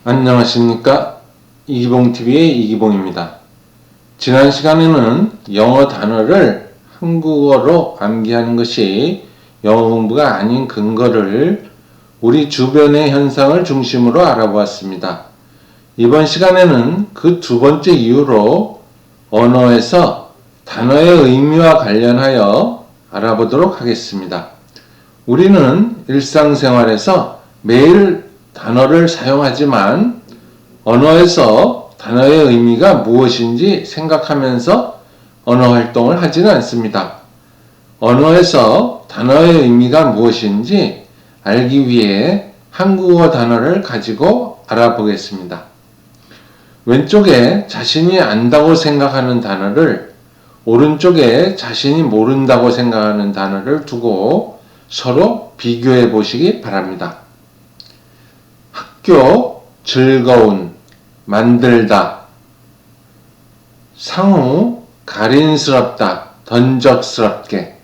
안녕하십니까? 이기봉TV의 이기봉입니다. 지난 시간에는 영어 단어를 한국어로 암기하는 것이 영어 공부가 아닌 근거를 우리 주변의 현상을 중심으로 알아보았습니다. 이번 시간에는 그 두 번째 이유로 언어에서 단어의 의미와 관련하여 알아보도록 하겠습니다. 우리는 일상생활에서 매일 단어를 사용하지만 언어에서 단어의 의미가 무엇인지 생각하면서 언어 활동을 하지는 않습니다. 언어에서 단어의 의미가 무엇인지 알기 위해 한국어 단어를 가지고 알아보겠습니다. 왼쪽에 자신이 안다고 생각하는 단어를, 오른쪽에 자신이 모른다고 생각하는 단어를 두고 서로 비교해 보시기 바랍니다. 학교, 즐거운, 만들다, 상우, 가린스럽다, 던적스럽게.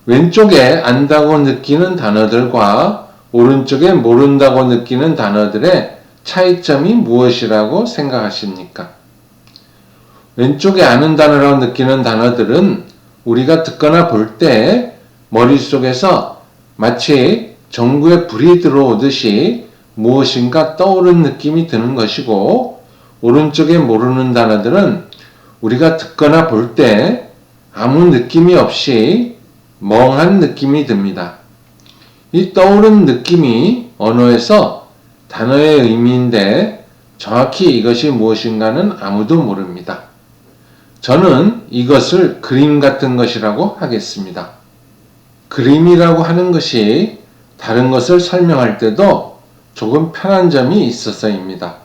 왼쪽에 안다고 느끼는 단어들과 오른쪽에 모른다고 느끼는 단어들의 차이점이 무엇이라고 생각하십니까? 왼쪽에 아는 단어라고 느끼는 단어들은 우리가 듣거나 볼 때 머릿속에서 마치 전구에 불이 들어오듯이 무엇인가 떠오른 느낌이 드는 것이고, 오른쪽에 모르는 단어들은 우리가 듣거나 볼 때 아무 느낌이 없이 멍한 느낌이 듭니다. 이 떠오른 느낌이 언어에서 단어의 의미인데 정확히 이것이 무엇인가는 아무도 모릅니다. 저는 이것을 그림 같은 것이라고 하겠습니다. 그림이라고 하는 것이 다른 것을 설명할 때도 조금 편한 점이 있어서입니다.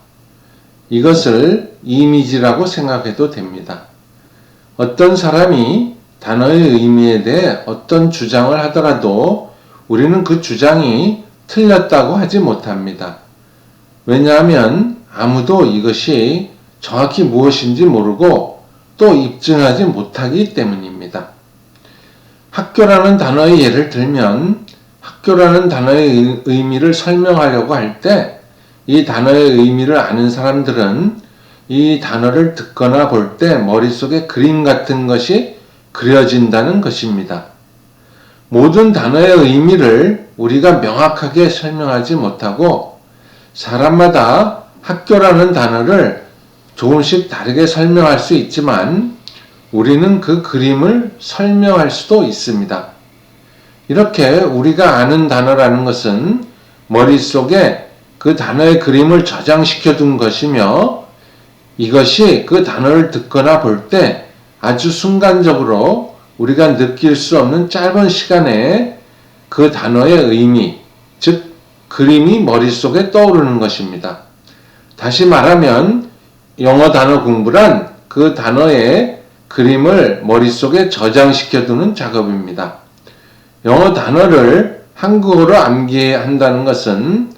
이것을 이미지라고 생각해도 됩니다. 어떤 사람이 단어의 의미에 대해 어떤 주장을 하더라도 우리는 그 주장이 틀렸다고 하지 못합니다. 왜냐하면 아무도 이것이 정확히 무엇인지 모르고 또 입증하지 못하기 때문입니다. 학교라는 단어의 예를 들면, 학교라는 단어의 의미를 설명하려고 할 때 이 단어의 의미를 아는 사람들은 이 단어를 듣거나 볼 때 머릿속에 그림 같은 것이 그려진다는 것입니다. 모든 단어의 의미를 우리가 명확하게 설명하지 못하고 사람마다 학교라는 단어를 조금씩 다르게 설명할 수 있지만 우리는 그 그림을 설명할 수도 있습니다. 이렇게 우리가 아는 단어라는 것은 머릿속에 그 단어의 그림을 저장시켜 둔 것이며, 이것이 그 단어를 듣거나 볼 때 아주 순간적으로 우리가 느낄 수 없는 짧은 시간에 그 단어의 의미, 즉 그림이 머릿속에 떠오르는 것입니다. 다시 말하면 영어 단어 공부란 그 단어의 그림을 머릿속에 저장시켜 두는 작업입니다. 영어 단어를 한국어로 암기한다는 것은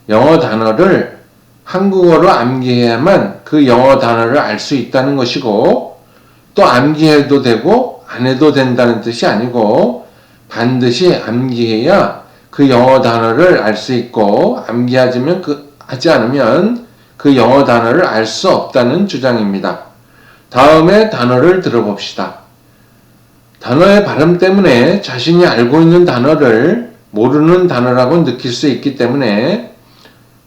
영어 단어를 한국어로 암기해야만 그 영어 단어를 알 수 있다는 것이고, 또 암기해도 되고 안 해도 된다는 뜻이 아니고 반드시 암기해야 그 영어 단어를 알 수 있고, 하지 않으면 그 영어 단어를 알 수 없다는 주장입니다. 다음에 단어를 들어봅시다. 단어의 발음 때문에 자신이 알고 있는 단어를 모르는 단어라고 느낄 수 있기 때문에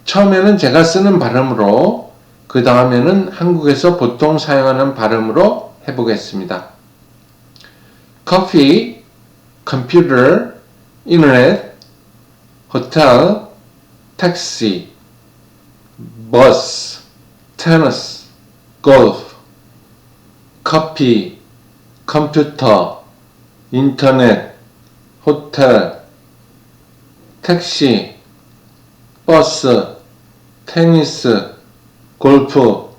처음에는 제가 쓰는 발음으로, 그 다음에는 한국에서 보통 사용하는 발음으로 해보겠습니다. 커피, 컴퓨터, 인터넷, 호텔, 택시, 버스, 테니스, 골프, 커피, 컴퓨터, 인터넷, 호텔, 택시, 버스, 테니스, 골프.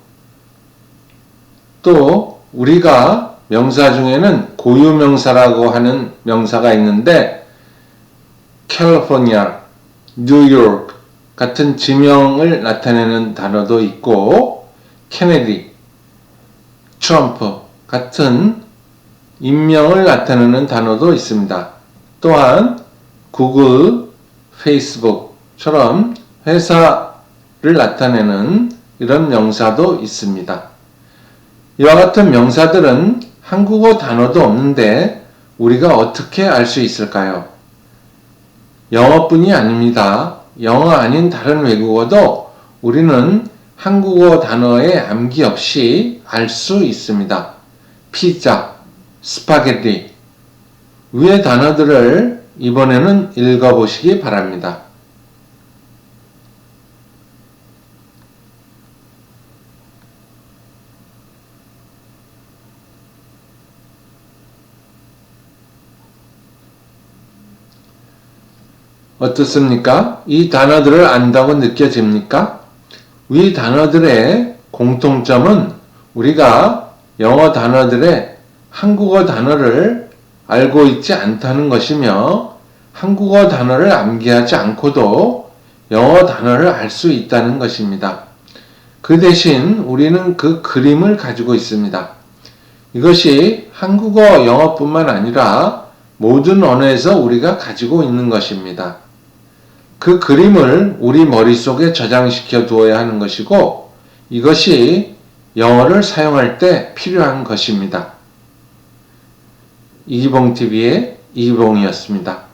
또 우리가 명사 중에는 고유명사라고 하는 명사가 있는데, 캘리포니아, 뉴욕 같은 지명을 나타내는 단어도 있고, 케네디, 트럼프 같은 인명을 나타내는 단어도 있습니다. 또한 구글, 페이스북처럼 회사 나타내는 이런 명사도 있습니다. 이와 같은 명사들은 한국어 단어도 없는데 우리가 어떻게 알 수 있을까요? 영어뿐이 아닙니다. 영어 아닌 다른 외국어도 우리는 한국어 단어의 암기 없이 알 수 있습니다. 피자, 스파게티. 위의 단어들을 이번에는 읽어보시기 바랍니다. 어떻습니까? 이 단어들을 안다고 느껴집니까? 이 단어들의 공통점은 우리가 영어 단어들의 한국어 단어를 알고 있지 않다는 것이며 한국어 단어를 암기하지 않고도 영어 단어를 알 수 있다는 것입니다. 그 대신 우리는 그 그림을 가지고 있습니다. 이것이 한국어, 영어뿐만 아니라 모든 언어에서 우리가 가지고 있는 것입니다. 그 그림을 우리 머릿속에 저장시켜 두어야 하는 것이고 이것이 영어를 사용할 때 필요한 것입니다. 이기봉TV의 이기봉이었습니다.